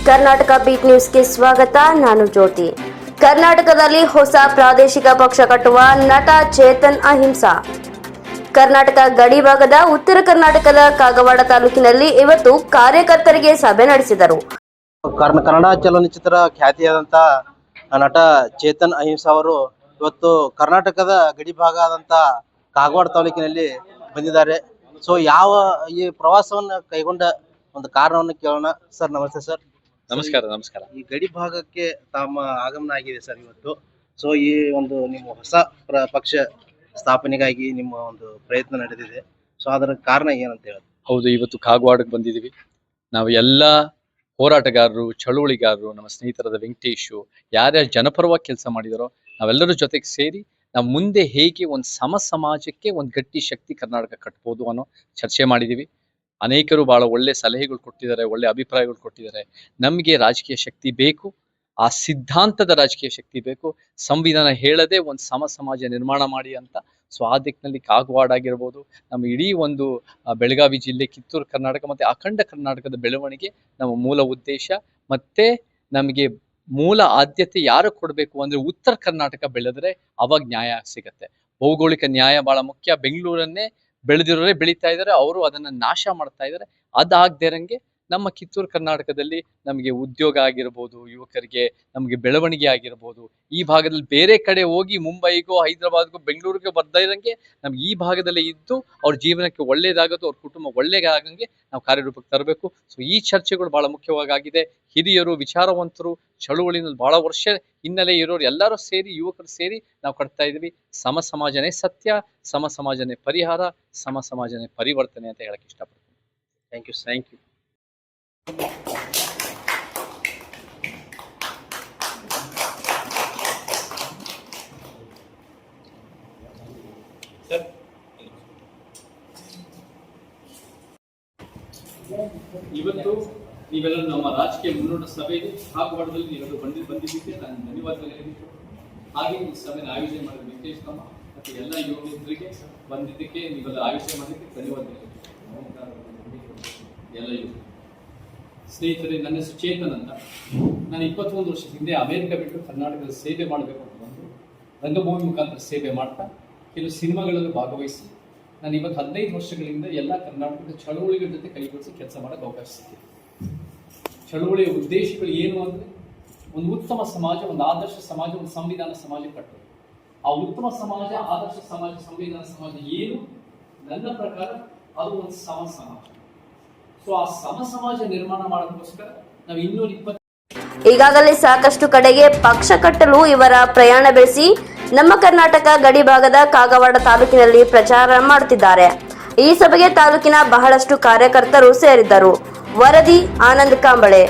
Karnataka beet ನ್ಯೂಸ್ಗೆ ಸ್ವಾಗತ. ನಾನು ಜ್ಯೋತಿ. ಕರ್ನಾಟಕದಲ್ಲಿ ಹೊಸ ಪ್ರಾದೇಶಿಕ ಪಕ್ಷ ಕಟ್ಟುವ ನಟ ಚೇತನ್ ಅಹಿಂಸಾ. ಕರ್ನಾಟಕ ಗಡಿ ಭಾಗದ ಉತ್ತರ ಕರ್ನಾಟಕದ ಕಾಗವಾಡ ತಾಲೂಕಿನಲ್ಲಿ ಇವತ್ತು ಕಾರ್ಯಕರ್ತರಿಗೆ ಸಭೆ ನಡೆಸಿದರು. ಕನ್ನಡ ಚಲನಚಿತ್ರ ಖ್ಯಾತಿಯಾದಂಥ ನಟ ಚೇತನ್ ಅಹಿಂಸಾ ಅವರು ಇವತ್ತು ಕರ್ನಾಟಕದ ಗಡಿ ಭಾಗ ಆದಂಥ ಕಾಗವಾಡ ತಾಲೂಕಿನಲ್ಲಿ ಬಂದಿದ್ದಾರೆ. ಸೊ ಯಾವ ಈ ಪ್ರವಾಸವನ್ನು ಕೈಗೊಂಡ ಒಂದು ಕಾರಣವನ್ನು ಕೇಳೋಣ. ಸರ್ ನಮಸ್ತೆ. ಸರ್ ನಮಸ್ಕಾರ. ಈ ಗಡಿ ಭಾಗಕ್ಕೆ ತಮ್ಮ ಆಗಮನ ಆಗಿದೆ ಸರ್ ಇವತ್ತು. ಸೊ ಈ ಒಂದು ನಿಮ್ಮ ಹೊಸ ಪಕ್ಷ ಸ್ಥಾಪನೆಗಾಗಿ ನಿಮ್ಮ ಒಂದು ಪ್ರಯತ್ನ ನಡೆದಿದೆ. ಸೊ ಅದರ ಕಾರಣ ಏನಂತ ಹೇಳೋದು? ಹೌದು, ಇವತ್ತು ಕಾಗವಾಡಕ್ಕೆ ಬಂದಿದ್ದೀವಿ. ನಾವು ಎಲ್ಲ ಹೋರಾಟಗಾರರು, ಚಳುವಳಿಗಾರರು, ನಮ್ಮ ಸ್ನೇಹಿತರಾದ ವೆಂಕಟೇಶು, ಯಾರ್ಯಾರು ಜನಪರವಾಗಿ ಕೆಲಸ ಮಾಡಿದಾರೋ ನಾವೆಲ್ಲರ ಜೊತೆಗೆ ಸೇರಿ ನಾವು ಮುಂದೆ ಹೇಗೆ ಒಂದು ಸಮಾಜಕ್ಕೆ ಒಂದು ಗಟ್ಟಿ ಶಕ್ತಿ ಕರ್ನಾಟಕ ಕಟ್ಬೋದು ಅನ್ನೋ ಚರ್ಚೆ ಮಾಡಿದ್ದೀವಿ. ಅನೇಕರು ಬಹಳ ಒಳ್ಳೆ ಸಲಹೆಗಳು ಕೊಟ್ಟಿದ್ದಾರೆ, ಒಳ್ಳೆ ಅಭಿಪ್ರಾಯಗಳು ಕೊಟ್ಟಿದ್ದಾರೆ. ನಮಗೆ ರಾಜಕೀಯ ಶಕ್ತಿ ಬೇಕು, ಆ ಸಿದ್ಧಾಂತದ ರಾಜಕೀಯ ಶಕ್ತಿ ಬೇಕು. ಸಂವಿಧಾನ ಹೇಳದೆ ಒಂದು ಸಮಾಜ ನಿರ್ಮಾಣ ಮಾಡಿ ಅಂತ. ಸೊ ಆ ದಿಕ್ಕಿನಲ್ಲಿ ಕಾಗವಾಡ ಆಗಿರ್ಬೋದು, ನಮ್ಮ ಇಡೀ ಒಂದು ಬೆಳಗಾವಿ ಜಿಲ್ಲೆ, ಕಿತ್ತೂರು ಕರ್ನಾಟಕ ಮತ್ತು ಅಖಂಡ ಕರ್ನಾಟಕದ ಬೆಳವಣಿಗೆ ನಮ್ಮ ಮೂಲ ಉದ್ದೇಶ. ಮತ್ತೆ ನಮಗೆ ಮೂಲ ಆದ್ಯತೆ ಯಾರು ಕೊಡಬೇಕು ಅಂದ್ರೆ ಉತ್ತರ ಕರ್ನಾಟಕ ಬೆಳೆದ್ರೆ ಅವಾಗ ನ್ಯಾಯ ಸಿಗತ್ತೆ. ಭೌಗೋಳಿಕ ನ್ಯಾಯ ಬಹಳ ಮುಖ್ಯ. ಬೆಂಗಳೂರನ್ನೇ ಬೆಳೆದಿರೋರೇ ಬೆಳೀತಾ ಇದ್ದಾರೆ, ಅವರು ಅದನ್ನ ನಾಶ ಮಾಡ್ತಾ ಇದ್ದಾರೆ. ಅದಾಗದೇ ಇರಂಗೆ ನಮ್ಮ ಕಿತ್ತೂರು ಕರ್ನಾಟಕದಲ್ಲಿ ನಮಗೆ ಉದ್ಯೋಗ ಆಗಿರ್ಬೋದು, ಯುವಕರಿಗೆ ನಮಗೆ ಬೆಳವಣಿಗೆ ಆಗಿರ್ಬೋದು, ಈ ಭಾಗದಲ್ಲಿ ಬೇರೆ ಕಡೆ ಹೋಗಿ ಮುಂಬೈಗೋ ಹೈದರಾಬಾದ್ಗೋ ಬೆಂಗಳೂರಿಗೆ ಬರ್ತಾ ಇರಂಗೆ ನಮ್ಗೆ ಈ ಭಾಗದಲ್ಲೇ ಇದ್ದು ಅವ್ರ ಜೀವನಕ್ಕೆ ಒಳ್ಳೇದಾಗೋದು, ಅವ್ರ ಕುಟುಂಬ ಒಳ್ಳೇದಾಗಂಗೆ ನಾವು ಕಾರ್ಯರೂಪಕ್ಕೆ ತರಬೇಕು. ಸೊ ಈ ಚರ್ಚೆಗಳು ಬಹಳ ಮುಖ್ಯವಾಗಿದೆ. ಹಿರಿಯರು, ವಿಚಾರವಂತರು, ಚಳುವಳಿನಲ್ಲಿ ಬಹಳ ವರ್ಷ ಹಿನ್ನೆಲೆ ಇರೋರು ಎಲ್ಲರೂ ಸೇರಿ, ಯುವಕರು ಸೇರಿ ನಾವು ಕಟ್ತಾ ಇದೀವಿ. ಸಮಾಜನೇ ಸತ್ಯ, ಸಮಾಜನೇ ಪರಿಹಾರ, ಸಮಾಜನೇ ಪರಿವರ್ತನೆ ಅಂತ ಹೇಳಕ್ ಇಷ್ಟಪಡ್ತೀನಿ. Thank you. ಇವತ್ತು ನೀವೆಲ್ಲರೂ ನಮ್ಮ ರಾಜಕೀಯ ಮುನ್ನೋಟ ಸಭೆಗೆ ಕಾಗವಾಡದಲ್ಲಿ ನೀವೆಲ್ಲರೂ ಬಂದಿದ್ದಕ್ಕೆ ನಾನು ಧನ್ಯವಾದಗಳು ಹೇಳಿದ್ದು. ಹಾಗೆ ಈ ಸಭೆನ ಆಯೋಜನೆ ಮಾಡಿದ ವೆಂಕಟೇಶ್ ತಮ್ಮ ಮತ್ತು ಎಲ್ಲ ಯುವ ಮಿತ್ರರಿಗೆ ಬಂದಿದ್ದಕ್ಕೆ, ನೀವೆಲ್ಲ ಆಯೋಜನೆ ಮಾಡಿದ್ದಕ್ಕೆ ಧನ್ಯವಾದಗಳು. ಎಲ್ಲ ಯುವ ಸ್ನೇಹಿತರೆ, ನನ್ನ ಹೆಸರು ಚೇತನ್ ಅಂತ. ನಾನು 21 ವರ್ಷದ ಹಿಂದೆ ಅಮೆರಿಕ ಬಿಟ್ಟು ಕರ್ನಾಟಕದ ಸೇವೆ ಮಾಡಬೇಕು ಅಂತ ಬಂದು ರಂಗಭೂಮಿ ಮುಖಾಂತರ ಸೇವೆ ಮಾಡ್ತಾ ಕೆಲವು ಸಿನಿಮಾಗಳಲ್ಲೂ ಭಾಗವಹಿಸಿ ನಾನು ಇವತ್ತು 15 ವರ್ಷಗಳಿಂದ ಎಲ್ಲ ಕರ್ನಾಟಕದ ಚಳುವಳಿಗಳ ಜೊತೆ ಕೈಗೊಳಿಸಿ ಕೆಲಸ ಮಾಡೋಕ್ಕೆ ಅವಕಾಶ ಸಿಕ್ಕಿದೆ. ಚಳುವಳಿಯ ಉದ್ದೇಶಗಳು ಏನು ಅಂದರೆ ಒಂದು ಉತ್ತಮ ಸಮಾಜ, ಒಂದು ಆದರ್ಶ ಸಮಾಜ, ಒಂದು ಸಂವಿಧಾನ ಸಮಾಜ ಕಟ್ಟೋದು. ಆ ಉತ್ತಮ ಸಮಾಜ, ಆದರ್ಶ ಸಮಾಜ, ಸಂವಿಧಾನ ಸಮಾಜ ಏನು? ನನ್ನ ಪ್ರಕಾರ ಅದು ಒಂದು ಸಮಾಜ. ಸೊ ಆ ಸಮಾಜ ನಿರ್ಮಾಣ ಮಾಡೋದಕ್ಕೋಸ್ಕರ ನಾವು 220 ಈಗಾಗಲೇ ಸಾಕಷ್ಟು ಕಡೆಗೆ ಪಕ್ಷ ಕಟ್ಟಲು ಇವರ ಪ್ರಯಾಣ ಬೆಳೆಸಿ ನಮ್ಮ ಕರ್ನಾಟಕ ಗಡಿ ಭಾಗದ ಕಾಗವಾಡ ತಾಲೂಕಿನಲ್ಲಿ ಪ್ರಚಾರ ಮಾಡುತ್ತಿದ್ದಾರೆ. ಈ ಸಭೆಗೆ ತಾಲೂಕಿನ ಬಹಳಷ್ಟು ಕಾರ್ಯಕರ್ತರು ಸೇರಿದ್ದರು. ವರದಿ ಆನಂದ್ ಕಾಂಬಳೆ.